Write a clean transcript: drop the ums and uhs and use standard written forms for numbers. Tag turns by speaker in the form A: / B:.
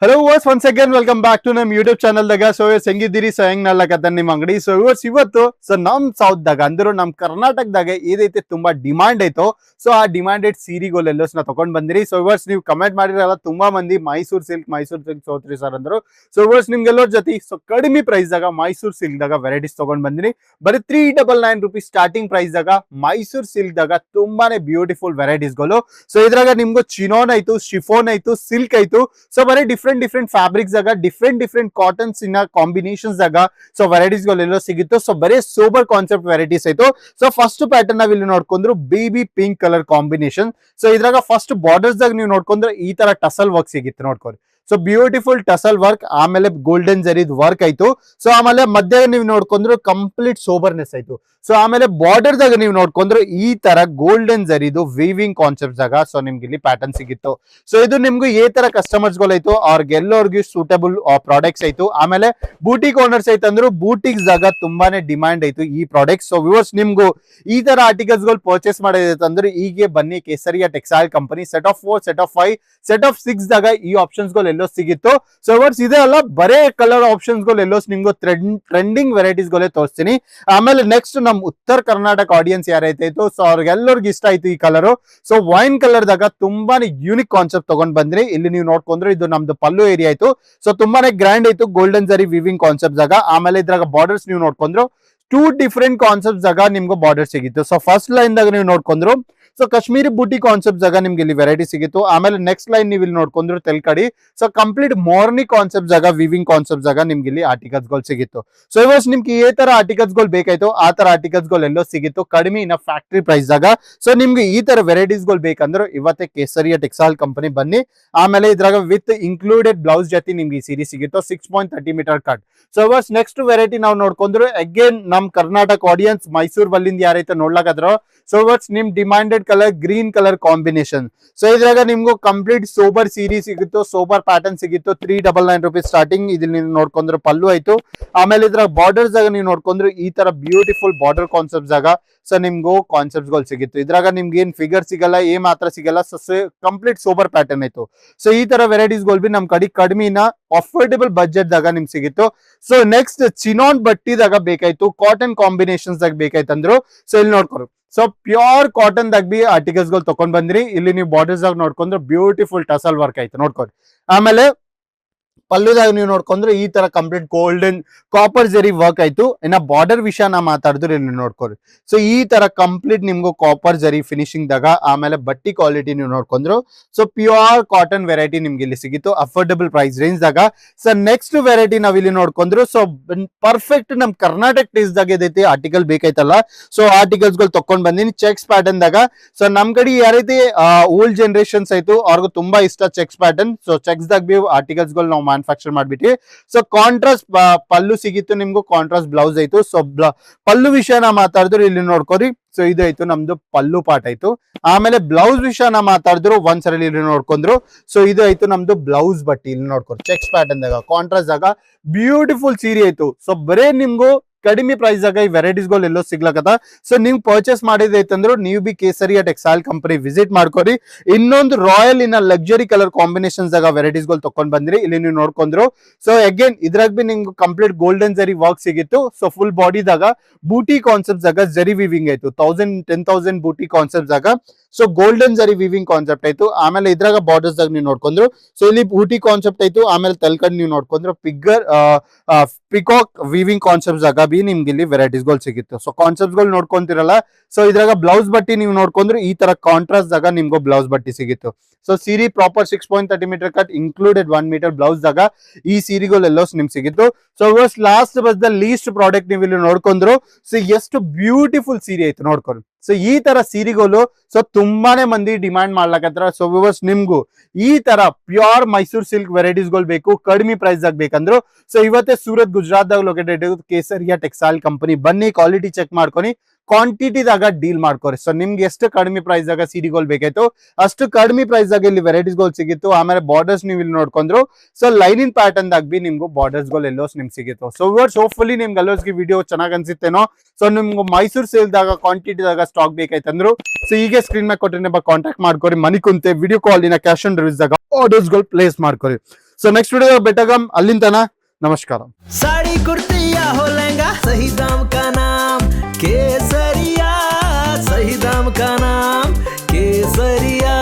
A: Hello viewers once again welcome back to ನಮ್ YouTube channel ದಾಗ so ಹೆಂಗಿದ್ದೀರಿ so ಹೆಂಗ್ ನಲ್ಲಕತ್ತ ನಿಮ್ ಅಂಗಡಿ ಸೊ ಇವರ್ಸ್ ಇವತ್ತು ಸೊ ನಮ್ ಸೌತ್ ದಾಗ ಅಂದ್ರು ನಮ್ ಕರ್ನಾಟಕದಾಗ ಏದೈತೆ ತುಂಬಾ ಡಿಮಾಂಡ್ ಐತೋ ಸೊ ಆ ಡಿಮಾಂಡೆಡ್ ಸೀರೆಗಳೆಲ್ಲ ನಾ ತಗೊಂಡ್ ಬಂದಿರಿ ಸೊ ಇವರ್ಸ್ ನೀವು ಕಮೆಂಟ್ ಮಾಡಿರಲ್ಲ ತುಂಬಾ ಮಂದಿ ಮೈಸೂರ್ ಸಿಲ್ಕ್ ಸೋತ್ರಿ ಸರ್ ಅಂದ್ರು ಸೊ ಇವರ್ಸ್ ನಿಮ್ಗೆಲ್ಲರ ಜೊತೆ ಸೊ ಕಡಿಮೆ ಪ್ರೈಸ್ ದಾಗ ಮೈಸೂರ್ ಸಿಲ್ಕ್ ದಾಗ ವೆರೈಟೀಸ್ ತಗೊಂಡ್ ಬಂದಿನಿ ಬರೀ 399 rupees ಸ್ಟಾರ್ಟಿಂಗ್ ಪ್ರೈಸ್ ದಾಗ ಮೈಸೂರ್ ಸಿಲ್ಕ್ ದಾಗ ತುಂಬಾನೇ ಬ್ಯೂಟಿಫುಲ್ ವೆರೈಟೀಸ್ ಗಳು ಸೊ ಇದ್ರಾಗ ನಿಮ್ಗೂ ಚಿನೋನ್ ಆಯ್ತು ಶಿಫೋನ್ ಆಯ್ತು ಸಿಲ್ಕ್ ಆಯ್ತು ಸೊ ಬರೀ ಡಿಫ್ರೆಂಟ್ ಫ್ಯಾಬ್ರಿಕ್ಸ್ ಆಗ ಡಿಫ್ರೆಂಟ್ ಕಾಟನ್ಸ್ ಇನ್ನ ಕಾಂಬಿನೇಷನ್ಸ್ ಆಗ ಸೊ ವೆರೈಟೀಸ್ ಗಳೆಲ್ಲ ಸಿಗಿತ್ತು ಸೊ ಬರೀ ಸೂಪರ್ ಕಾನ್ಸೆಪ್ಟ್ ವೆರೈಟೀಸ್ ಆಯ್ತು ಸೊ ಫಸ್ಟ್ ಪ್ಯಾಟರ್ನ್ ನಾವ್ ಇಲ್ಲಿ ನೋಡ್ಕೊಂಡ್ರು baby pink colour combination so ಇದ್ರಾಗ ಫಸ್ಟ್ ಬಾರ್ಡರ್ಸ್ ದಾಗ ನೀವು ನೋಡ್ಕೊಂಡ್ರೆ ಈ ತರ ಟಸಲ್ ವರ್ಕ್ ಸಿಗಿತ್ತು ನೋಡ್ಕೊರಿ ಸೊ ಬ್ಯೂಟಿಫುಲ್ ಟಸಲ್ ವರ್ಕ್ ಆಮೇಲೆ ಗೋಲ್ಡನ್ ಜರಿದ್ ವರ್ಕ್ ಆಯ್ತು ಸೊ ಆಮೇಲೆ ಮಧ್ಯ ನೀವು ನೋಡ್ಕೊಂಡ್ರು ಕಂಪ್ಲೀಟ್ ಸೋಬರ್ನೆಸ್ ಆಯ್ತು ಸೊ ಆಮೇಲೆ ಬಾರ್ಡರ್ ದಾಗ ನೀವು ನೋಡ್ಕೊಂಡ್ರು ಈ ತರ ಗೋಲ್ಡನ್ ಜರಿದು ವೀವಿಂಗ್ ಕಾನ್ಸೆಪ್ಟ್ ಆಗ ಸೊ ನಿಮ್ಗೆ ಇಲ್ಲಿ ಪ್ಯಾಟರ್ನ್ ಸಿಗಿತ್ತು ಸೊ ಇದು ನಿಮ್ಗೆ ಈ ತರ ಕಸ್ಟಮರ್ಸ್ ಗಳಾಯ್ತು ಅವ್ರಿಗೆಲ್ಲರಿಗೂ ಸೂಟಬಲ್ ಪ್ರಾಡಕ್ಟ್ಸ್ ಆಯ್ತು ಆಮೇಲೆ ಬೂಟಿಕ್ ಓನರ್ಸ್ ಆಯ್ತು ಅಂದ್ರು ಬೂಟಿಕ್ಸ್ ದಾಗ ತುಂಬಾನೇ ಡಿಮಾಂಡ್ ಆಯ್ತು ಈ ಪ್ರಾಡಕ್ಟ್ ಸೊ ವ್ಯೂವರ್ಸ್ ನಿಮ್ಗೂ ಈ ತರ ಆರ್ಟಿಕಲ್ಸ್ ಗಳು ಪರ್ಚೇಸ್ ಮಾಡೋದಂದ್ರೆ ಈಗ ಬನ್ನಿ Kesariya textile company set of 4 set of 5 set of 6 ದಾಗ ಈ ಆಪ್ಷನ್ಸ್ ಗಳು ಎಲ್ಲೋ ಸಿಗಿತ್ತು ಸೊ ವರ್ಸ್ ಇದೆ ಅಲ್ಲ ಬರೇ ಕಲರ್ ಆಪ್ಷನ್ಸ್ ಗಳು ಎಲ್ಲೋ ನಿಮ್ಗೆ ಟ್ರೆಂಡಿಂಗ್ ವೆರೈಟೀಸ್ ಗಳೇ ತೋರಿಸ್ತೀನಿ ಆಮೇಲೆ ನೆಕ್ಸ್ಟ್ ನಮ್ ಉತ್ತರ ಕರ್ನಾಟಕ ಆಡಿಯನ್ಸ್ ಯಾರೈತಾಯ್ತು ಸೊ ಅವ್ರಿಗೆಲ್ಲರಿಗೂ ಇಷ್ಟ ಆಯ್ತು ಈ ಕಲರ್ ಸೊ ವೈನ್ ಕಲರ್ ದಾಗ ತುಂಬಾನೇ ಯೂನಿಕ್ ಕಾನ್ಸೆಪ್ಟ್ ತಗೊಂಡ್ ಬಂದ್ರಿ ಇಲ್ಲಿ ನೀವು ನೋಡ್ಕೊಂಡ್ರೆ ಇದು ನಮ್ದು ಪಲ್ಲು ಏರಿಯಾ ಆಯ್ತು ಸೊ ತುಂಬಾನೇ ಗ್ರ್ಯಾಂಡ್ ಆಯ್ತು ಗೋಲ್ಡನ್ ಜರಿ ವಿವಿಂಗ್ ಕಾನ್ಸೆಪ್ಟ್ ಆಗ ಆಮೇಲೆ ಇದ್ರಾಗ ಬಾರ್ಡರ್ಸ್ ನೀವು ನೋಡ್ಕೊಂಡ್ರು 2 ಡಿಫ್ರೆಂಟ್ ಕಾನ್ಸೆಪ್ಟ್ಸ್ ಆಗ ನಿಮ್ಗೆ ಬಾರ್ಡರ್ ಸಿಗಿತ್ತು ಸೊ ಫಸ್ಟ್ ಲೈನ್ ದಾಗ ನೀವು ನೋಡ್ಕೊಂಡ್ರು ಸೊ ಕಾಶ್ಮೀರಿ ಬುಟ್ಟಿ ಕಾನ್ಸೆಪ್ಟ್ ಆಗ ನಿಮ್ಗೆ ಇಲ್ಲಿ ವೆರೈಟಿ ಸಿಗಿತ್ತು ಆಮೇಲೆ ನೆಕ್ಸ್ಟ್ ಲೈನ್ ನೀವು ಇಲ್ಲಿ ನೋಡ್ಕೊಂಡ್ರು ತೆಲ್ಕಡಿ ಸೊ ಕಂಪ್ಲೀಟ್ ಮಾರ್ನಿಂಗ್ ಕಾನ್ಸೆಪ್ಟ್ ಆಗ ವಿವಿಂಗ್ ಕಾನ್ಸೆಪ್ಟ್ ಆಗ ನಿಮ್ಗೆ ಇಲ್ಲಿ ಆರ್ಟಿಕಲ್ಸ್ ಗಳು ಸಿಗಿತ್ತು ಸೊ ಇವಸ್ ನಿಮ್ಗೆ ಈ ತರ ಆರ್ಟಿಕಲ್ಸ್ ಗಳು ಬೇಕಾಯ್ತು ಆ ತರ ಆರ್ಟಿಕಲ್ಸ್ ಗಳು ಎಲ್ಲೋ ಸಿಗಿತ್ತು ಕಡಿಮೆ ಇನ್ನ ಫ್ಯಾಕ್ಟ್ರಿ ಪ್ರೈಸ್ ಆಗ ಸೊ ನಿಮ್ಗೆ ಈ ತರ ವೆರೈಟೀಸ್ ಗಳು ಬೇಕಂದ್ರೆ ಇವತ್ತೇ ಕೇಸರಿಯಾ ಟೆಕ್ಸ್ಟೈಲ್ ಕಂಪನಿ ಬನ್ನಿ ಆಮೇಲೆ ಇದ್ರಾಗ ವಿತ್ ಇನ್ಕ್ಲೂಡೆಡ್ ಬ್ಲೌಸ್ ಜೊತೆ ನಿಮ್ಗೆ ಈ ಸೀರೆ ಸಿಗಿತ್ತು 6.30 ಮೀಟರ್ ಕಟ್ ಸೊ ಇವಸ್ ನೆಕ್ಸ್ಟ್ ವೆರೈಟಿ ನಾವು ನೋಡ್ಕೊಂಡ್ರು ಅಗೇನ್ ನಮ್ ಕರ್ನಾಟಕ ಆಡಿಯನ್ಸ್ ಮೈಸೂರ್ ಬಲ್ಲಿಂದ ಯಾರೈತೆ ನೋಡ್ಲಾಕದ್ರು ಸೊ ಇವಸ್ ನಿಮ್ demanded colour green colour combination so ಇದ್ರಾಗ ನಿಮ್ಗೂ ಕಂಪ್ಲೀಟ್ ಸೋಬರ್ ಸೀರೀಸ್ ಸಿಗಿತ್ತು ಸೋಬರ್ ಪ್ಯಾಟರ್ನ್ ಸಿಗಿತ್ತು 399 rupees ಸ್ಟಾರ್ಟಿಂಗ್ ಇಲ್ಲಿ ನೀವು ನೋಡ್ಕೊಂಡ್ರೆ ಪಲ್ಲು ಆಯ್ತು ಆಮೇಲೆ ಇದ್ರಾಗ ಬಾರ್ಡರ್ಸ್ ಆಗ ನೀವು ನೋಡ್ಕೊಂಡ್ರೆ ಈ ತರ ಬ್ಯೂಟಿಫುಲ್ ಬಾರ್ಡರ್ ಕಾನ್ಸೆಪ್ಟ್ಸ್ ಆಗ ಸೊ ನಿಮ್ಗೂ ಕಾನ್ಸೆಪ್ಟ್ಸ್ ಗಳು ಸಿಗಿತ್ತು ಇದ್ರಾಗ ನಿಮ್ಗೆ ಏನ್ ಫಿಗರ್ ಸಿಗಲ್ಲ ಮಾತ್ರ ಸಿಗಲ್ಲ ಸೊ ಕಂಪ್ಲೀಟ್ ಸೋಬರ್ ಪ್ಯಾಟರ್ನ್ ಆಯ್ತು ಸೊ ಈ ತರ ವೆರೈಟೀಸ್ ಗಳು ಬಿ ನಮ್ ಕಡೆ ಕಡಿಮೆನ ಅಫೋರ್ಡಬಲ್ ಬಜೆಟ್ ದಾಗ ನಿಮ್ಗೆ ಸಿಗಿತ್ತು ಸೊ ನೆಕ್ಸ್ಟ್ ಚಿನಾನ್ ಬಟ್ಟಿದಾಗ ಬೇಕಾಯ್ತು ಕಾಟನ್ ಕಾಂಬಿನೇಷನ್ಸ್ ದಾಗ ಬೇಕಾಯ್ತು ಅಂದ್ರು ಸೊ ಇಲ್ಲಿ ನೋಡ್ಕೊರು ಸೊ ಪ್ಯೂರ್ ಕಾಟನ್ ದಾಗ ಬಿ ಆರ್ಟಿಕಲ್ಸ್ ಗಳು ತಕೊಂಡ್ ಬಂದ್ರಿ ಇಲ್ಲಿ ನೀವು ಬಾರ್ಡರ್ಸ್ ದಾಗ ನೋಡ್ಕೊಂಡ್ರೆ ಬ್ಯೂಟಿಫುಲ್ ಟಸಲ್ ವರ್ಕ್ ಆಯ್ತು ನೋಡ್ಕೊರಿ ಆಮೇಲೆ ಪಲ್ಲುದಾಗ ನೀವು ನೋಡ್ಕೊಂಡ್ರೆ ಈ ತರ ಕಂಪ್ಲೀಟ್ ಗೋಲ್ಡನ್ ಕಾಪರ್ ಜರಿ ವರ್ಕ್ ಆಯ್ತು ಇನ್ನ ಬಾರ್ಡರ್ ವಿಷಯ ನಾ ಮಾತಾಡಿದ್ರೆ ಇಲ್ಲಿ ನೋಡ್ಕೊರಿ ಸೊ ಈ ತರ ಕಂಪ್ಲೀಟ್ ನಿಮ್ಗೂ ಕಾಪರ್ ಜರಿ ಫಿನಿಶಿಂಗ್ ದಾಗ ಆಮೇಲೆ ಬಟ್ಟಿ ಕ್ವಾಲಿಟಿ ನೀವು ನೋಡ್ಕೊಂಡ್ರು ಸೊ ಪ್ಯೂರ್ ಕಾಟನ್ ವೆರೈಟಿ ನಿಮ್ಗೆ ಇಲ್ಲಿ ಸಿಗಿತ್ತು ಅಫೋರ್ಡಬಲ್ ಪ್ರೈಸ್ ರೇಂಜ್ ದಾಗ ಸೊ ನೆಕ್ಸ್ಟ್ ವೆರೈಟಿ ನಾವ್ ಇಲ್ಲಿ ನೋಡ್ಕೊಂಡ್ರು ಸೊ ಪರ್ಫೆಕ್ಟ್ ನಮ್ ಕರ್ನಾಟಕ ಟೇಸ್ಟ್ ದಾಗ ಇದೈತಿ ಆರ್ಟಿಕಲ್ ಬೇಕಾಯ್ತಲ್ಲ ಸೊ ಆರ್ಟಿಕಲ್ಸ್ ಗಳು ತಕೊಂಡ್ ಬಂದಿನಿ ಚೆಕ್ಸ್ ಪ್ಯಾಟರ್ನ್ ದಾಗ ಸೊ ನಮ್ ಕಡೆ ಯಾರೈತಿ ಓಲ್ಡ್ ಜನರೇಷನ್ಸ್ ಆಯ್ತು ಅವ್ರಿಗೂ ತುಂಬಾ ಇಷ್ಟ ಚೆಕ್ಸ್ ಪ್ಯಾಟರ್ನ್ ಸೊ ಚೆಕ್ಸ್ ದಾಗ ಬಿ ಆರ್ಟಿಕಲ್ಸ್ ಗಳು ನಾವು ಮ್ಯಾನುಫ್ಯಾಕ್ಚರ್ ಮಾಡ್ಬಿಟ್ಟಿ ಸೊ ಕಾಂಟ್ರಾಸ್ಟ್ ಪಲ್ಲು ಸಿಗಿತ್ತು ನಿಮ್ಗೂ ಕಾಂಟ್ರಾಸ್ಟ್ ಬ್ಲೌಸ್ ಆಯ್ತು ಸೊ ಪಲ್ಲು ವಿಷಯ ನಾ ಮಾತಾಡಿದ್ರು ಇಲ್ಲಿ ನೋಡ್ಕೋರಿ ಸೊ ಇದಾಯ್ತು ನಮ್ದು ಪಲ್ಲು ಪಾರ್ಟ್ ಆಯ್ತು ಆಮೇಲೆ ಬ್ಲೌಸ್ ವಿಷಯ ನಾ ಮಾತಾಡಿದ್ರು ಒಂದ್ಸರಿ ಇಲ್ಲಿ ನೋಡ್ಕೊಂಡ್ರು ಸೊ ಇದು ಆಯ್ತು ನಮ್ದು ಬ್ಲೌಸ್ ಬಟ್ಟಿ ಇಲ್ಲಿ ನೋಡ್ಕೊರಿ ಚೆಕ್ಸ್ ಪ್ಯಾಟರ್ನ್ ದಾಗ ಕಾಂಟ್ರಾಸ್ಟ್ ದಾಗ ಬ್ಯೂಟಿಫುಲ್ ಸೀರೆ ಆಯ್ತು ಸೊ ಬರೇ ನಿಮ್ಗೂ ಕಡಿಮೆ ಪ್ರೈಸ್ ಆಗ ಈ ವೆರೈಟೀಸ್ ಗಳು ಎಲ್ಲೋ ಸಿಗ್ಲಕತ್ತ ಸೊ ನೀವು ಪರ್ಚೇಸ್ ಮಾಡಿದೈತಂದ್ರು ನೀವು ಬಿ ಕೇಸರಿಯಾ ಟೆಕ್ಸ್ಟೈಲ್ ಕಂಪನಿ ವಿಸಿಟ್ ಮಾಡ್ಕೊರಿ ಇನ್ನೊಂದು ರಾಯಲ್ ಇನ್ನ ಲಕ್ಸುರಿ ಕಲರ್ ಕಾಂಬಿನೇಷನ್ಸ್ ಆಗ ವೆರೈಟೀಸ್ ಗಳು ತಕೊಂಡ್ ಬಂದ್ರಿ ಇಲ್ಲಿ ನೀವು ನೋಡ್ಕೊಂಡ್ರು ಸೊ ಅಗೇನ್ ಇದ್ರಾಗ ಬಿ ನಿಮ್ಗೆ ಕಂಪ್ಲೀಟ್ ಗೋಲ್ಡನ್ ಜರಿ ವರ್ಕ್ ಸಿಗಿತ್ತು ಸೊ ಫುಲ್ ಬಾಡಿದಾಗ ಬೂಟಿ ಕಾನ್ಸೆಪ್ಟ್ಸ್ ಆಗ ಜರಿ ವಿವಿಂಗ್ ಆಯ್ತು 10,000 ಬೂಟಿ ಕಾನ್ಸೆಪ್ಟ್ಸ್ ಆಗ so golden zari weaving concept ಆಯ್ತು ಆಮೇಲೆ ಇದ್ರಾಗ ಬಾರ್ಡರ್ಸ್ ದಾಗ ನೀವು ನೋಡ್ಕೊಂಡ್ರು ಸೊ ಇಲ್ಲಿ ಬೂಟಿ ಕಾನ್ಸೆಪ್ಟ್ ಆಯ್ತು ಆಮೇಲೆ ತಲ್ಕಂಡ್ ನೀವು ನೋಡ್ಕೊಂಡ್ರು ಪಿಕಾಕ್ ವಿವಿಂಗ್ ಕಾನ್ಸೆಪ್ಟ್ಸ್ ಆಗ ಬಿ ನಿಮ್ಗೆ ಇಲ್ಲಿ ವೆರೈಟೀಸ್ ಗಳು ಸಿಗಿತ್ತು ಸೊ ಕಾನ್ಸೆಪ್ಟ್ಸ್ ಗಳು ನೋಡ್ಕೊಂತಿರಲ್ಲ ಸೊ ಇದ್ರಾಗ ಬ್ಲೌಸ್ ಬಟ್ಟಿ ನೀವು ನೋಡ್ಕೊಂಡ್ರೆ ಈ ತರ ಕಾಂಟ್ರಾಸ್ಟ್ ದಾಗ ನಿಮ್ಗೂ ಬ್ಲೌಸ್ ಬಟ್ಟಿ ಸಿಗಿತ್ತು ಸೊ ಸೀರಿ proper 6.30 metre cut included 1 metre blouse ದಾಗ ಈ ಸೀರೆಗಳೆಲ್ಲ ನಿಮ್ಗೆ ಸಿಗಿತ್ತು so last but the least product ನೀವು ಇಲ್ಲಿ ನೋಡ್ಕೊಂಡ್ರು ಸೊ ಎಷ್ಟು ಬ್ಯೂಟಿಫುಲ್ ಸೀರೆ ಆಯ್ತು ನೋಡ್ಕೊಂಡು ಸೊ ಈ ತರ ಸೀರೆಗಳು ಸೊ ತುಂಬಾನೇ ಮಂದಿ ಡಿಮಾಂಡ್ ಮಾಡ್ಲಕತ್ರ ಸೊ ವಿವರ್ಸ್ ನಿಮ್ಗೂ ಈ ತರ ಪ್ಯೂರ್ ಮೈಸೂರ್ ಸಿಲ್ಕ್ ವೆರೈಟೀಸ್ ಗಳು ಬೇಕು ಕಡಿಮೆ ಪ್ರೈಸ್ ದಾಗ ಬೇಕಂದ್ರು ಸೊ ಇವತ್ತೇ ಸೂರತ್ ಗುಜರಾತ್ ದಾಗ ಲೊಕೇಟೆಡ್ ಕೇಸರಿಯಾ ಟೆಕ್ಸ್ಟೈಲ್ ಕಂಪನಿ ಬನ್ನಿ ಕ್ವಾಲಿಟಿ ಚೆಕ್ ಮಾಡ್ಕೊನಿ ಕ್ವಾಂಟಿಟಿದಾಗ ಡೀಲ್ ಮಾಡ್ಕೋರಿ ಸೊ ನಿಮ್ಗೆ ಎಷ್ಟು ಕಡಿಮೆ ಪ್ರೈಸ್ ಆಗ ಸೀರೆಗಳು ಬೇಕಾಯ್ತು ಅಷ್ಟು ಕಡಿಮೆ ಪ್ರೈಸ್ ಆಗ ಇಲ್ಲಿ ವೆರೈಟೀಸ್ ಗಳು ಸಿಗಿತ್ತು ಆಮೇಲೆ ಬಾರ್ಡರ್ಸ್ ನೀವು ಇಲ್ಲಿ ನೋಡ್ಕೊಂಡ್ರು ಸೊ ಲೈನಿನ್ ಪ್ಯಾಟರ್ನ್ ದಾಗ ಬಿ ನಿಮ್ಗೂ ಬಾರ್ಡರ್ಸ್ ಗಳು ಎಲ್ಲೋಸ್ ನಿಮ್ಗೆ ಸಿಗಿತ್ತು ಸೊ ವಿವರ್ಸ್ ಹೋಪ್ಫುಲಿ ನಿಮ್ಗೆ ಎಲ್ಲೋಸ್ಗೆ ವಿಡಿಯೋ ಚೆನ್ನಾಗ್ ಅನ್ಸಿತ್ತೇನೋ ಸೊ ನಿಮ್ಗೆ ಮೈಸೂರ್ ಸೇಲ್ ದಾಗ ಕ್ವಾಂಟಿಟಿದಾಗ ಸ್ಟಾಕ್ ಬೇಕಾಯ್ತಂದ್ರು ಸೊ ಈಗ ಸ್ಕ್ರೀನ್ ಮೇಲೆ ಕೊಟ್ಟಿನ ಕಾಂಟ್ಯಾಕ್ಟ್ ಮಾಡ್ಕೊರಿ ಮನಿ ಕುಂತೆ ವಿಡಿಯೋ ಕಾಲ್ ಇನ ಕ್ಯಾಶ್ ಆನ್ ರಿಲೀಸ್ ದಾಗ ಆರ್ಡರ್ಸ್ ಗಳು ಪ್ಲೇಸ್ ಮಾಡ್ಕೊರಿ ಸೊ ನೆಕ್ಸ್ಟ್ ವಿಡಿಯೋ ಬೆಟ್ಟಗಮ್ ಅಲ್ಲಿಂತನ ನಮಸ್ಕಾರ.
B: साड़ी कुर्ती या हो लहंगा, सही दाम का नाम केसरिया, सही दाम का नाम केसरिया.